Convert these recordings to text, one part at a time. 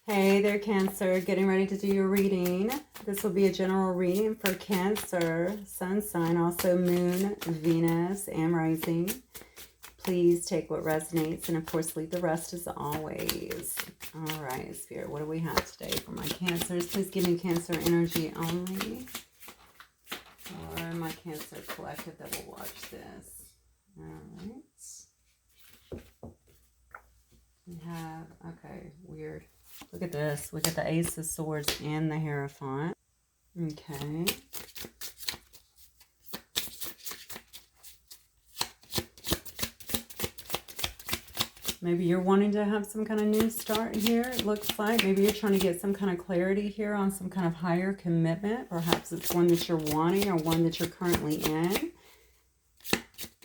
Hey there, Cancer. Getting ready to do your reading. This will be a general reading for Cancer, Sun sign, also Moon, Venus, and Rising. Please take what resonates and, of course, leave the rest as always. All right, Spirit, what do we have today for my Cancers? Please give me Cancer energy only. Or my Cancer collective that will watch this. All right. We have, okay, weird. Look at this. We got the Ace of Swords and the Hierophant. Okay. Maybe you're wanting to have some kind of new start here, it looks like. Maybe you're trying to get some kind of clarity here on some kind of higher commitment. Perhaps it's one that you're wanting or one that you're currently in.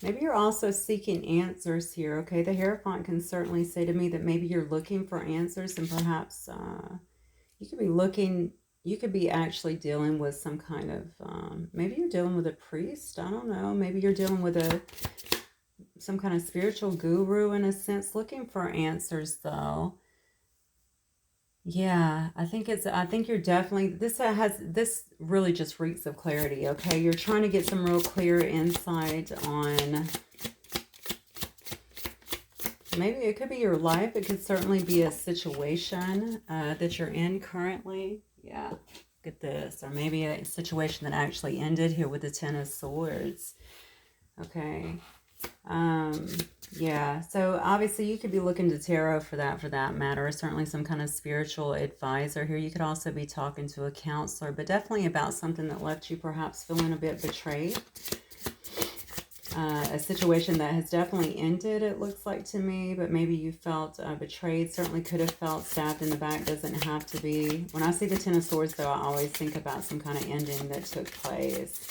Maybe you're also seeking answers here, okay? The Hierophant can certainly say to me that maybe you're looking for answers, and perhaps you could be actually dealing with some kind of, maybe you're dealing with a priest, I don't know. Maybe you're dealing with some kind of spiritual guru in a sense, looking for answers though. Yeah, I think you're definitely, this really just reeks of clarity, okay? You're trying to get some real clear insight on, maybe it could be your life. It could certainly be a situation that you're in currently. Yeah, look at this. Or maybe a situation that actually ended here with the Ten of Swords. Okay. Yeah, so obviously you could be looking to tarot for that matter. Certainly some kind of spiritual advisor here. You could also be talking to a counselor, but definitely about something that left you perhaps feeling a bit betrayed. A situation that has definitely ended, it looks like to me, but maybe you felt betrayed. Certainly could have felt stabbed in the back. Doesn't have to be. When I see the Ten of Swords, though, I always think about some kind of ending that took place.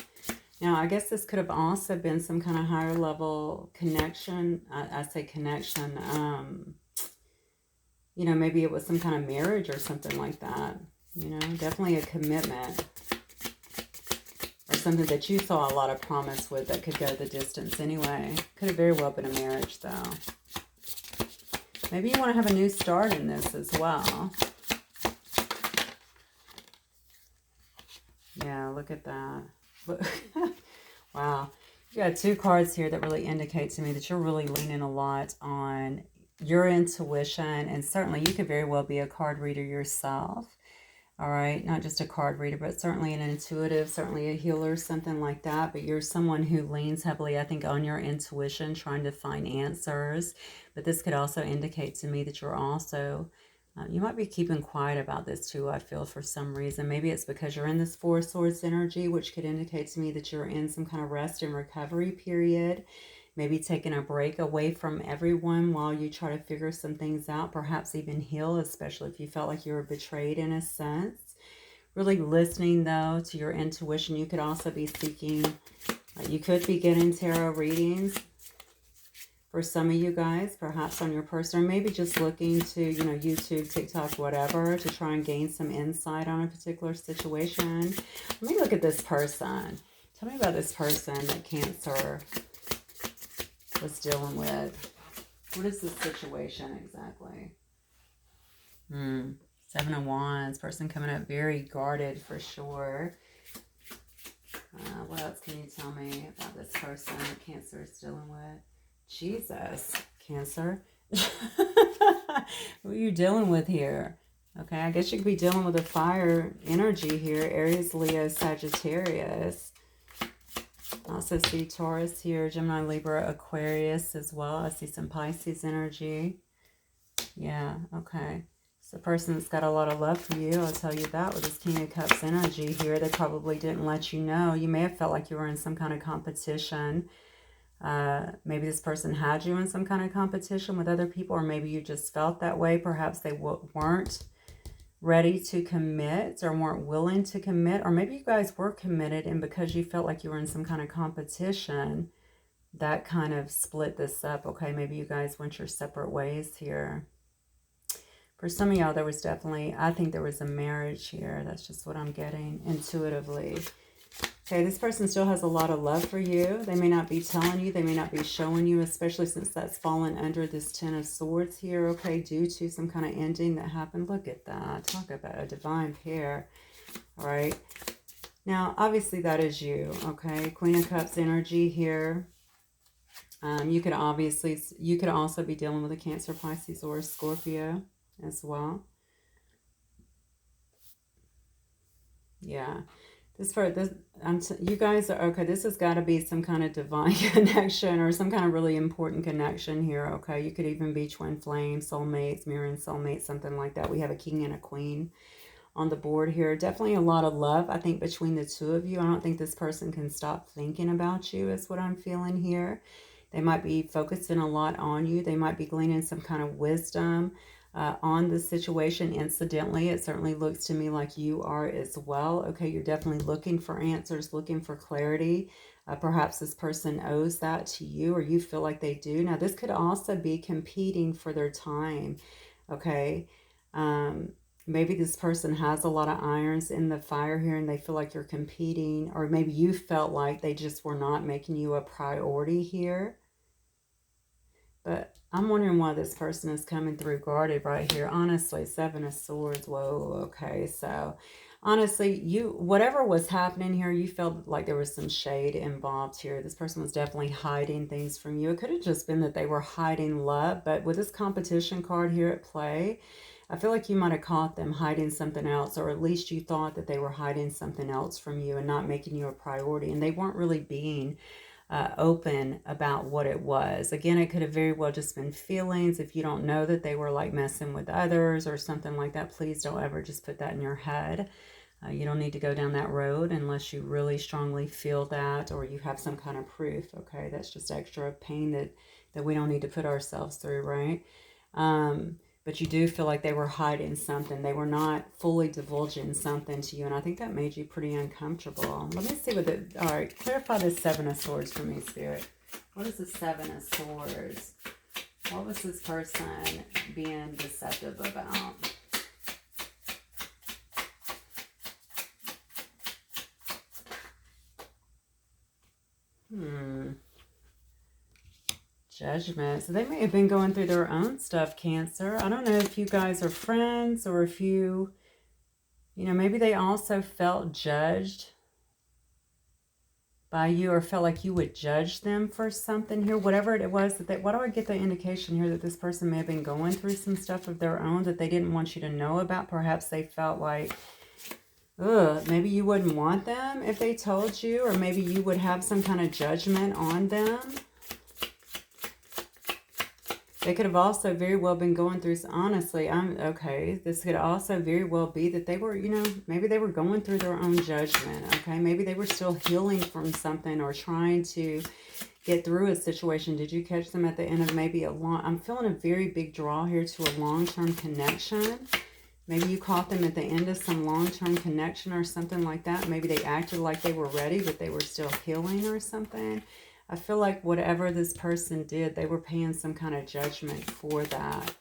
Now, I guess this could have also been some kind of higher level connection. I say connection. You know, maybe it was some kind of marriage or something like that. You know, definitely a commitment. Or something that you saw a lot of promise with that could go the distance anyway. Could have very well been a marriage, though. Maybe you want to have a new start in this as well. Yeah, look at that. Wow. You got two cards here that really indicate to me that you're really leaning a lot on your intuition, and certainly you could very well be a card reader yourself. All right, not just a card reader, but certainly an intuitive, certainly a healer, something like that. But you're someone who leans heavily, I think, on your intuition, trying to find answers. But this could also indicate to me that you're also, you might be keeping quiet about this too, I feel, for some reason. Maybe it's because you're in this Four of Swords energy, which could indicate to me that you're in some kind of rest and recovery period. Maybe taking a break away from everyone while you try to figure some things out, perhaps even heal, especially if you felt like you were betrayed in a sense. Really listening, though, to your intuition. You could also be seeking, you could be getting tarot readings for some of you guys, perhaps on your personal, maybe just looking to, you know, YouTube, TikTok, whatever, to try and gain some insight on a particular situation. Let me look at this person. Tell me about this person that Cancer was dealing with. What is the situation exactly? Seven of Wands. Person coming up very guarded for sure. What else can you tell me about this person that Cancer is dealing with? Jesus, Cancer. What are you dealing with here? Okay, I guess you could be dealing with a fire energy here. Aries, Leo, Sagittarius. I also see Taurus here, Gemini, Libra, Aquarius as well. I see some Pisces energy. Yeah, okay. It's a person that's got a lot of love for you. I'll tell you that with this King of Cups energy here. They probably didn't let you know. You may have felt like you were in some kind of competition. Maybe this person had you in some kind of competition with other people, or maybe you just felt that way. Perhaps they weren't ready to commit or weren't willing to commit, or maybe you guys were committed, and because you felt like you were in some kind of competition, that kind of split this up. Okay, maybe you guys went your separate ways here. For some of y'all, there was definitely, I think there was a marriage here. That's just what I'm getting intuitively. Okay, this person still has a lot of love for you. They may not be telling you. They may not be showing you, especially since that's fallen under this Ten of Swords here, okay, due to some kind of ending that happened. Look at that. Talk about a divine pair, all right? Now, obviously, that is you, okay? Queen of Cups energy here. You could also be dealing with a Cancer, Pisces, or a Scorpio as well. Yeah. You guys are, okay, this has got to be some kind of divine connection or some kind of really important connection here, okay? You could even be twin flame, soulmates, mirroring soulmates, something like that. We have a king and a queen on the board here. Definitely a lot of love, I think, between the two of you. I don't think this person can stop thinking about you is what I'm feeling here. They might be focusing a lot on you. They might be gleaning some kind of wisdom on the situation. Incidentally, it certainly looks to me like you are as well. Okay, you're definitely looking for answers, looking for clarity. Perhaps this person owes that to you, or you feel like they do. Now, this could also be competing for their time. Okay. Maybe this person has a lot of irons in the fire here and they feel like you're competing, or maybe you felt like they just were not making you a priority here. But I'm wondering why this person is coming through guarded right here. Honestly, Seven of Swords. Whoa, okay. So, honestly, whatever was happening here, you felt like there was some shade involved here. This person was definitely hiding things from you. It could have just been that they were hiding love. But with this competition card here at play, I feel like you might have caught them hiding something else, or at least you thought that they were hiding something else from you and not making you a priority. And they weren't really being open about what it was. Again, it could have very well just been feelings. If you don't know that they were like messing with others or something like that, please don't ever just put that in your head. You don't need to go down that road unless you really strongly feel that or you have some kind of proof. Okay, that's just extra pain that we don't need to put ourselves through, right? But you do feel like they were hiding something. They were not fully divulging something to you. And I think that made you pretty uncomfortable. Let me see what all right, clarify this Seven of Swords for me, Spirit. What is the Seven of Swords? What was this person being deceptive about? Judgment. So they may have been going through their own stuff, Cancer. I don't know if you guys are friends or if you know, maybe they also felt judged by you or felt like you would judge them for something here. Whatever it was that why do I get the indication here that this person may have been going through some stuff of their own that they didn't want you to know about? Perhaps they felt like, maybe you wouldn't want them if they told you, or maybe you would have some kind of judgment on them. They could have also very well been going through, honestly, this could also very well be that they were, you know, maybe they were going through their own judgment, okay? Maybe they were still healing from something or trying to get through a situation. Did you catch them at the end of maybe I'm feeling a very big draw here to a long-term connection. Maybe you caught them at the end of some long-term connection or something like that. Maybe they acted like they were ready, but they were still healing or something. I feel like whatever this person did, they were paying some kind of judgment for that.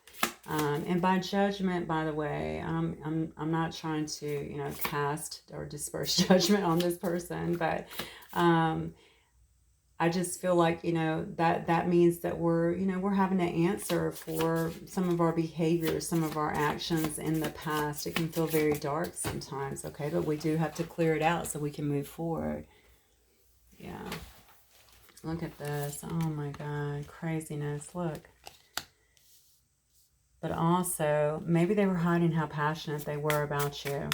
And by judgment, by the way, I'm not trying to, you know, cast or disperse judgment on this person, but I just feel like, you know, that means that we're having to answer for some of our behaviors, some of our actions in the past. It can feel very dark sometimes, okay? But we do have to clear it out so we can move forward. Yeah. Look at this. Oh my God. Craziness. Look. But also, maybe they were hiding how passionate they were about you.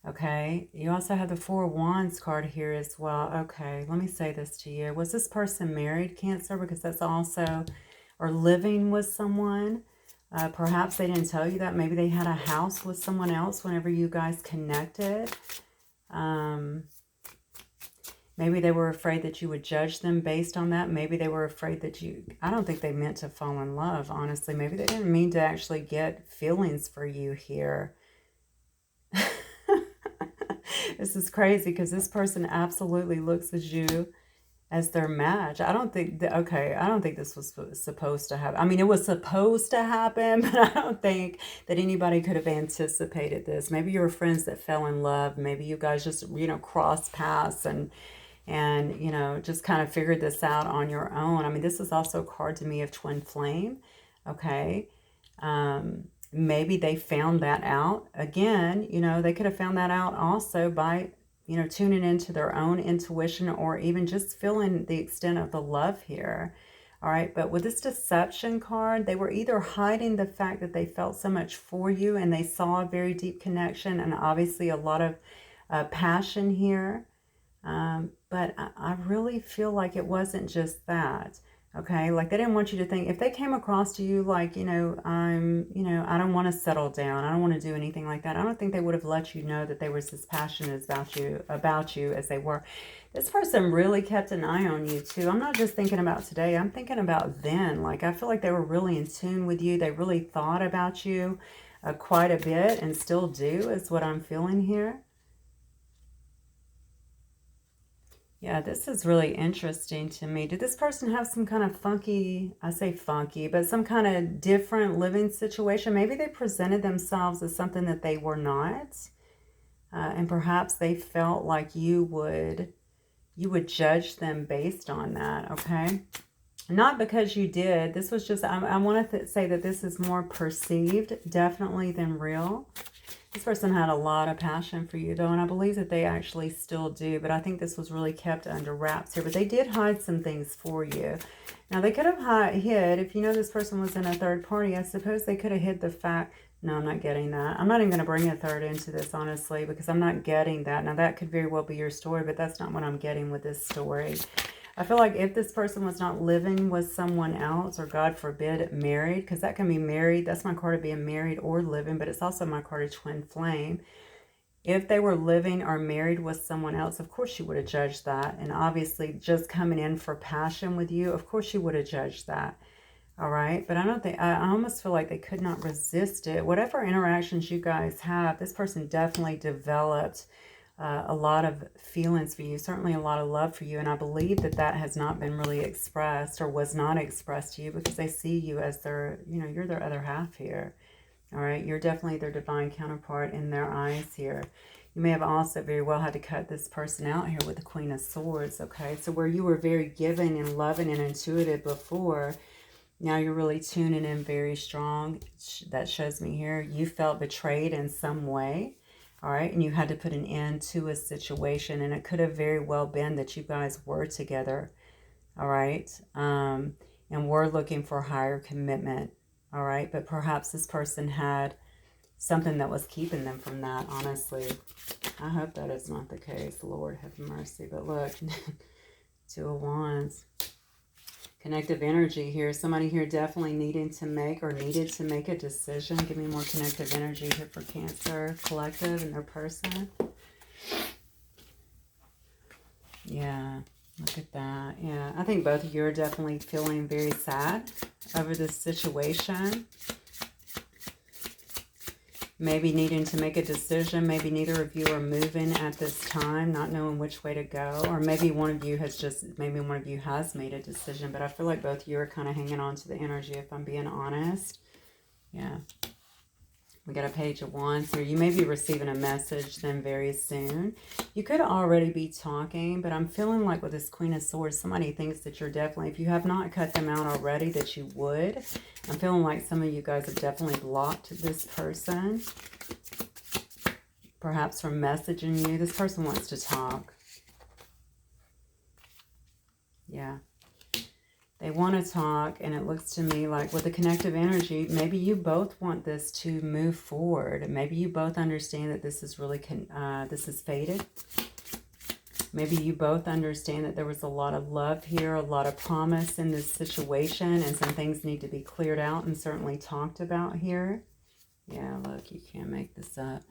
Okay. You also have the Four of Wands card here as well. Okay. Let me say this to you. Was this person married, Cancer? Because that's also, or living with someone. Perhaps they didn't tell you that. Maybe they had a house with someone else whenever you guys connected. Maybe they were afraid that you would judge them based on that. Maybe they were afraid that I don't think they meant to fall in love, honestly. Maybe they didn't mean to actually get feelings for you here. This is crazy because this person absolutely looks at you as their match. I don't think that, okay, I don't think this was supposed to happen. I mean, it was supposed to happen, but I don't think that anybody could have anticipated this. Maybe you were friends that fell in love. Maybe you guys just, crossed paths and just kind of figured this out on your own. I mean, this is also a card to me of twin flame. Okay. Maybe they found that out. Again, they could have found that out also by tuning into their own intuition, or even just feeling the extent of the love here. All right, but with this deception card, they were either hiding the fact that they felt so much for you and they saw a very deep connection and obviously a lot of passion here. But I really feel like it wasn't just that. Okay, like they didn't want you to think, if they came across to you like, I don't want to settle down, I don't want to do anything like that, I don't think they would have let you know that they were as passionate about you as they were. This person really kept an eye on you too. I'm not just thinking about today, I'm thinking about then. Like, I feel like they were really in tune with you. They really thought about you quite a bit, and still do, is what I'm feeling here. Yeah, this is really interesting to me. Did this person have some kind of funky, I say funky, but some kind of different living situation? Maybe they presented themselves as something that they were not. And perhaps they felt like you would judge them based on that, okay? Not because you did. This was just, I want to say that this is more perceived, definitely, than real. This person had a lot of passion for you, though, and I believe that they actually still do, but I think this was really kept under wraps here. But they did hide some things for you. Now, they could have hid, if this person was in a third party, I suppose they could have hid the fact. No, I'm not getting that. I'm not even going to bring a third into this, honestly, because I'm not getting that. Now, that could very well be your story, but that's not what I'm getting with this story. I feel like if this person was not living with someone else, or God forbid, married, because that can be married. That's my card of being married or living, but it's also my card of twin flame. If they were living or married with someone else, of course you would have judged that. And obviously just coming in for passion with you, of course you would have judged that. All right. But I almost feel like they could not resist it. Whatever interactions you guys have, this person definitely developed a lot of feelings for you, certainly a lot of love for you. And I believe that that has not been really expressed, or was not expressed to you, because they see you as their, you're their other half here. All right. You're definitely their divine counterpart in their eyes here. You may have also very well had to cut this person out here with the Queen of Swords. Okay. So where you were very giving and loving and intuitive before, now you're really tuning in very strong. That shows me here you felt betrayed in some way. All right, and you had to put an end to a situation, and it could have very well been that you guys were together, all right, and were looking for higher commitment, all right, but perhaps this person had something that was keeping them from that, honestly. I hope that is not the case. Lord have mercy. But look, Two of Wands. Connective energy here. Somebody here definitely needed to make a decision. Give me more connective energy here for Cancer collective and their person. Yeah, look at that. Yeah, I think both of you are definitely feeling very sad over this situation. Maybe needing to make a decision. Maybe neither of you are moving at this time, not knowing which way to go. Or maybe one of you has made a decision. But I feel like both of you are kind of hanging on to the energy, if I'm being honest. Yeah. We got a Page of Wands here. You may be receiving a message then very soon. You could already be talking, but I'm feeling like with this Queen of Swords, somebody thinks that you're definitely, if you have not cut them out already, that you would. I'm feeling like some of you guys have definitely blocked this person, perhaps from messaging you. This person wants to talk. Yeah. They want to talk, and it looks to me like with the connective energy, maybe you both want this to move forward. Maybe you both understand that this is really, this is fated. Maybe you both understand that there was a lot of love here, a lot of promise in this situation, and some things need to be cleared out and certainly talked about here. Yeah, look, you can't make this up.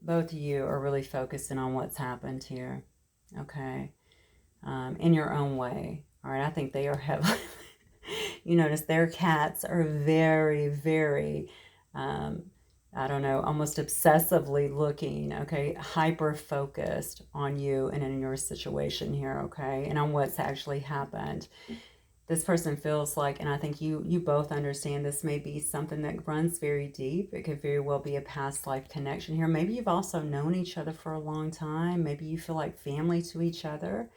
Both of you are really focusing on what's happened here, okay, in your own way. All right, I think they are heavily, you notice their cats are very, very I don't know, almost obsessively looking, okay, hyper focused on you and in your situation here, okay, and on what's actually happened. This person feels like, and I think you both understand, this may be something that runs very deep. It could very well be a past life connection here. Maybe you've also known each other for a long time. Maybe you feel like family to each other,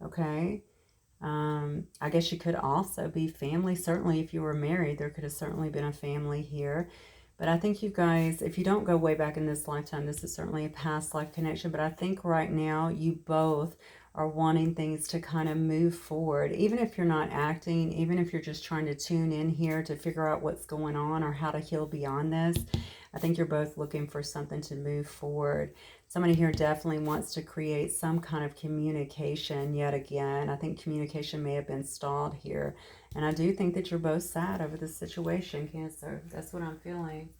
okay? I guess you could also be family. Certainly, if you were married, there could have certainly been a family here. But I think you guys, if you don't go way back in this lifetime, this is certainly a past life connection. But I think right now you both are wanting things to kind of move forward. Even if you're not acting, even if you're just trying to tune in here to figure out what's going on or how to heal beyond this, I think you're both looking for something to move forward. Somebody here definitely wants to create some kind of communication yet again. I think communication may have been stalled here. And I do think that you're both sad over the situation, Cancer. That's what I'm feeling.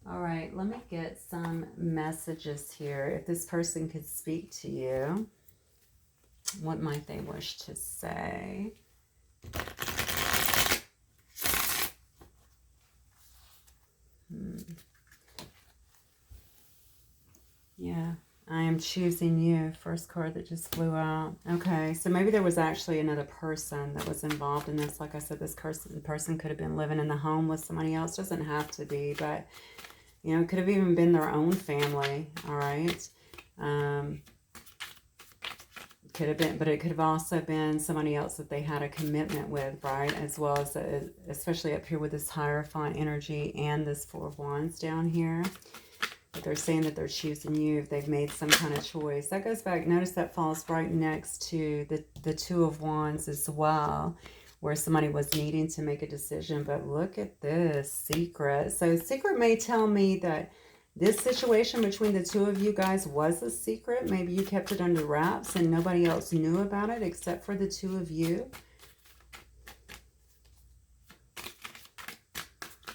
All right, let me get some messages here. If this person could speak to you, what might they wish to say? Yeah, I am choosing you. First card that just flew out. Okay, so maybe there was actually another person that was involved in this. Like I said, this person could have been living in the home with somebody else. Doesn't have to be, but, you know, it could have even been their own family, all right? Could have been, but it could have also been somebody else that they had a commitment with, right? As well as, especially up here with this Hierophant energy and this Four of Wands down here. But they're saying that they're choosing you if they've made some kind of choice. That goes back, notice that falls right next to the Two of Wands as well, where somebody was needing to make a decision. But look at this, Secret. So Secret may tell me that this situation between the two of you guys was a secret. Maybe you kept it under wraps and nobody else knew about it except for the two of you.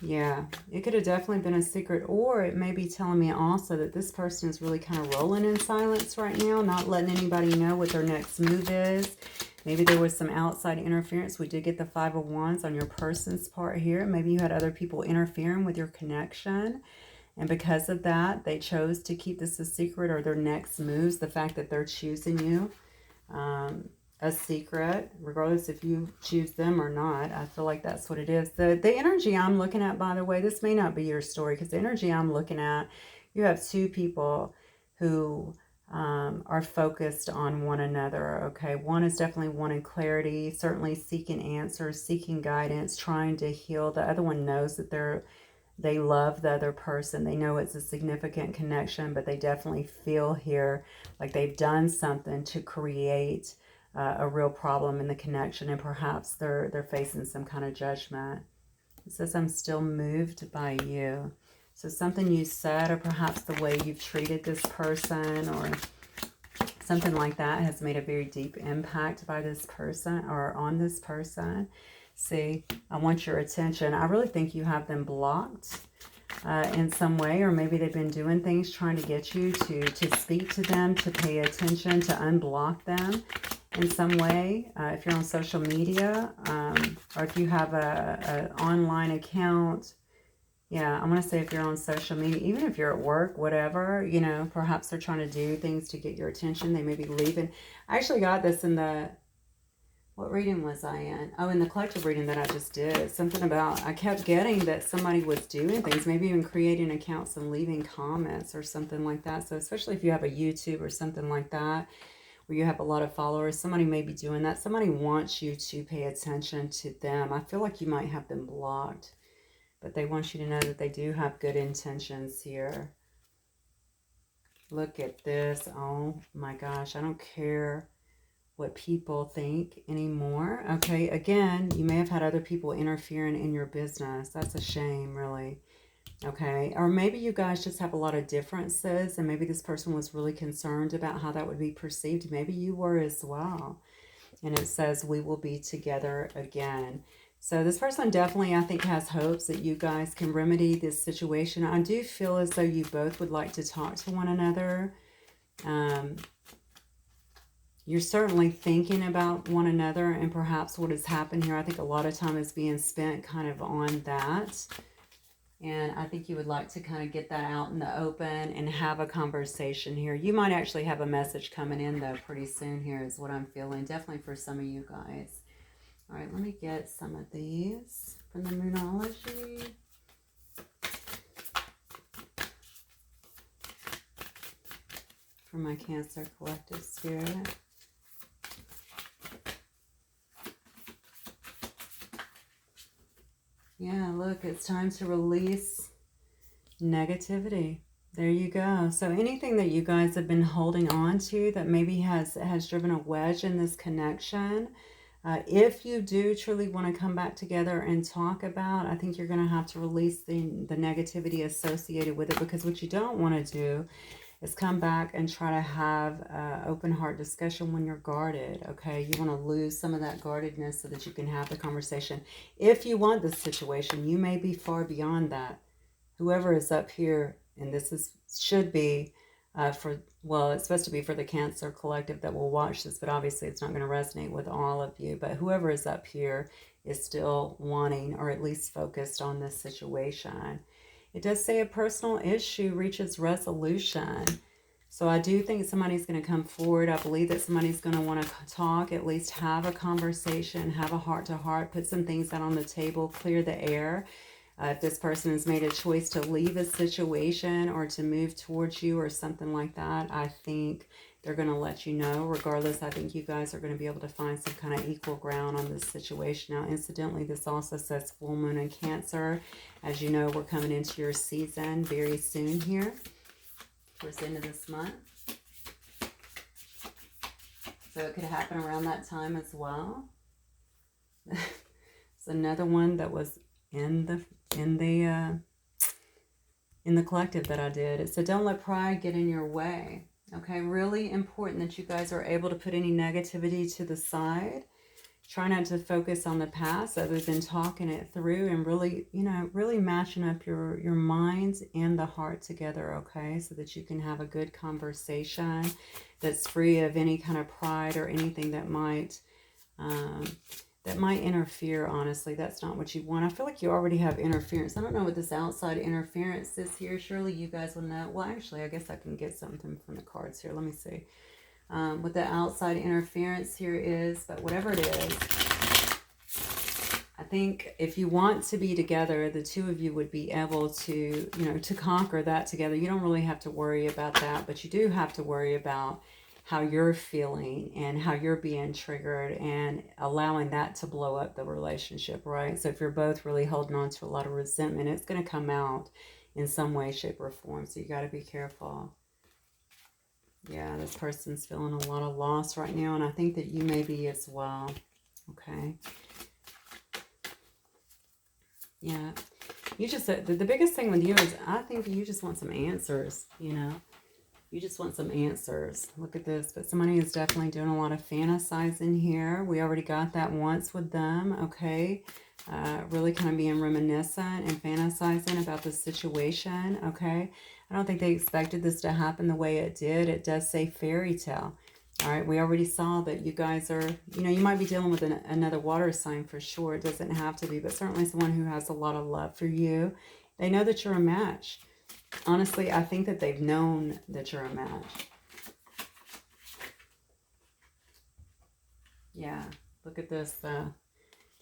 Yeah, it could have definitely been a secret, or it may be telling me also that this person is really kind of rolling in silence right now, not letting anybody know what their next move is. Maybe there was some outside interference. We did get the Five of Wands on your person's part here. Maybe you had other people interfering with your connection, and because of that, they chose to keep this a secret, or their next moves, the fact that they're choosing you, a secret, regardless if you choose them or not. I feel like that's what it is. The energy I'm looking at, by the way, this may not be your story, because the energy I'm looking at, you have two people who are focused on one another, okay? One is definitely wanting clarity, certainly seeking answers, seeking guidance, trying to heal. The other one knows that they love the other person. They know it's a significant connection, but they definitely feel here like they've done something to create a real problem in the connection, and perhaps they're facing some kind of judgment. It says, I'm still moved by you. So something you said, or perhaps the way you've treated this person, or something like that, has made a very deep impact by this person, or on this person. See, I want your attention. I really think you have them blocked in some way, or maybe they've been doing things trying to get you to speak to them, to pay attention, to unblock them in some way. If you're on social media, or if you have an online account. Yeah, I'm going to say if you're on social media, even if you're at work, whatever, you know, perhaps they're trying to do things to get your attention. They may be leaving. I actually got this in the, what reading was I in? Oh, in the collective reading that I just did. Something about, I kept getting that somebody was doing things, maybe even creating accounts and leaving comments or something like that. So especially if you have a YouTube or something like that, where you have a lot of followers, somebody may be doing that. Somebody wants you to pay attention to them. I feel like you might have them blocked, but they want you to know that they do have good intentions here. Look at this. Oh my gosh, I don't care what people think anymore. Okay, again, you may have had other people interfering in your business. That's a shame, really. Okay, or maybe you guys just have a lot of differences, and maybe this person was really concerned about how that would be perceived. Maybe you were as well. And it says, we will be together again. So this person definitely, I think, has hopes that you guys can remedy this situation. I do feel as though you both would like to talk to one another. You're certainly thinking about one another, and perhaps what has happened here, I think a lot of time is being spent kind of on that. And I think you would like to kind of get that out in the open and have a conversation here. You might actually have a message coming in, though, pretty soon here is what I'm feeling. Definitely for some of you guys. All right, let me get some of these from the Moonology. For my Cancer Collective Spirit. Yeah, look, it's time to release negativity. There you go. So anything that you guys have been holding on to that maybe has driven a wedge in this connection, if you do truly want to come back together and talk about, I think you're going to have to release the negativity associated with it, because what you don't want to do is come back and try to have open heart discussion when you're guarded, okay? You want to lose some of that guardedness so that you can have the conversation. If you want this situation, you may be far beyond that. Whoever is up here, and this should be well, it's supposed to be for the Cancer Collective that will watch this, but obviously it's not going to resonate with all of you. But whoever is up here is still wanting, or at least focused on this situation. It does say a personal issue reaches resolution. So I do think somebody's going to come forward. I believe that somebody's going to want to talk, at least have a conversation, have a heart-to-heart, put some things out on the table, clear the air. If this person has made a choice to leave a situation or to move towards you or something like that, I think they're going to let you know. Regardless, I think you guys are going to be able to find some kind of equal ground on this situation. Now, incidentally, this also says full moon in Cancer. As you know, we're coming into your season very soon here, towards the end of this month. So it could happen around that time as well. It's another one that was in the collective that I did. It said, don't let pride get in your way. Okay, really important that you guys are able to put any negativity to the side. Try not to focus on the past other than talking it through and really, really matching up your minds and the heart together, okay? So that you can have a good conversation that's free of any kind of pride or anything that might interfere. Honestly, that's not what you want. I feel like you already have interference. I don't know what this outside interference is here. Surely you guys will know. Well, actually, I guess I can get something from the cards here. Let me see what the outside interference here is. But whatever it is, I think if you want to be together, the two of you would be able to, to conquer that together. You don't really have to worry about that, but you do have to worry about how you're feeling and how you're being triggered and allowing that to blow up the relationship, right? So if you're both really holding on to a lot of resentment, it's going to come out in some way, shape, or form. So you got to be careful. Yeah, this person's feeling a lot of loss right now, and I think that you may be as well, okay? Yeah, you just, the biggest thing with you is I think you just want some answers, You just want some answers. Look at this. But somebody is definitely doing a lot of fantasizing here. We already got that once with them, okay? Really kind of being reminiscent and fantasizing about the situation, okay? I don't think they expected this to happen the way it did. It does say fairy tale. All right, we already saw that you guys are, you might be dealing with another water sign for sure. It doesn't have to be, but certainly someone who has a lot of love for you. They know that you're a match. Honestly, I think that they've known that you're a match. Yeah, look at this.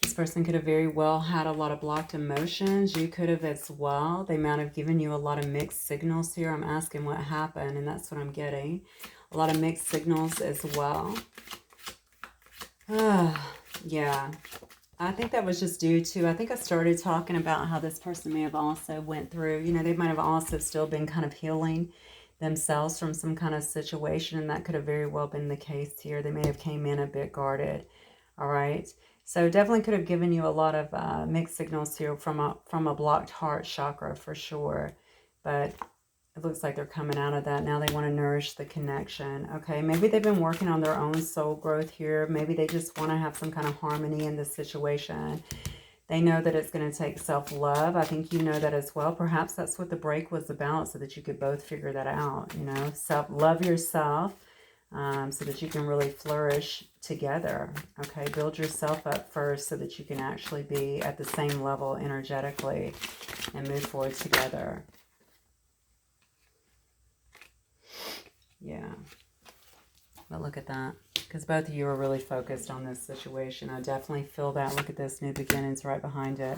This person could have very well had a lot of blocked emotions. You could have as well. They might have given you a lot of mixed signals here. I'm asking what happened, and that's what I'm getting. A lot of mixed signals as well. Yeah. I think that was just due to, I think I started talking about how this person may have also went through, they might have also still been kind of healing themselves from some kind of situation, and that could have very well been the case here. They may have came in a bit guarded, all right? So definitely could have given you a lot of mixed signals here from a blocked heart chakra for sure, but it looks like they're coming out of that. Now they want to nourish the connection. Okay, maybe they've been working on their own soul growth here. Maybe they just want to have some kind of harmony in this situation. They know that it's going to take self-love. I think you know that as well. Perhaps that's what the break was about, so that you could both figure that out, Love yourself. so that you can really flourish together. Okay, build yourself up first so that you can actually be at the same level energetically and move forward together. Yeah. But look at that. Because both of you are really focused on this situation. I definitely feel that. Look at this, new beginnings right behind it.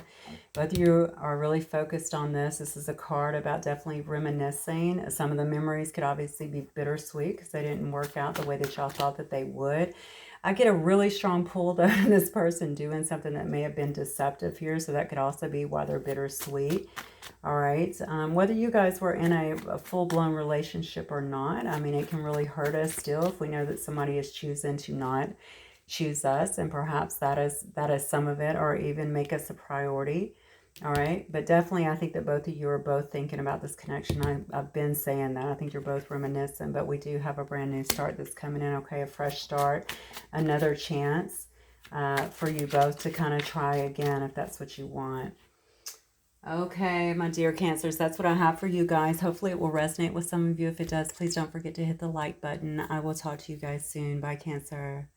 Both of you are really focused on this. This is a card about definitely reminiscing. Some of the memories could obviously be bittersweet because they didn't work out the way that y'all thought that they would. I get a really strong pull, though, in this person doing something that may have been deceptive here. So that could also be why they're bittersweet. All right. Whether you guys were in a full-blown relationship or not, I mean, it can really hurt us still if we know that somebody is choosing to not choose us. And perhaps that is some of it, or even make us a priority. All right. But definitely, I think that both of you are both thinking about this connection. I've been saying that. I think you're both reminiscent, but we do have a brand new start that's coming in. Okay. A fresh start, another chance for you both to kind of try again if that's what you want. Okay, my dear Cancers, that's what I have for you guys. Hopefully it will resonate with some of you. If it does, please don't forget to hit the like button. I will talk to you guys soon. Bye, Cancer.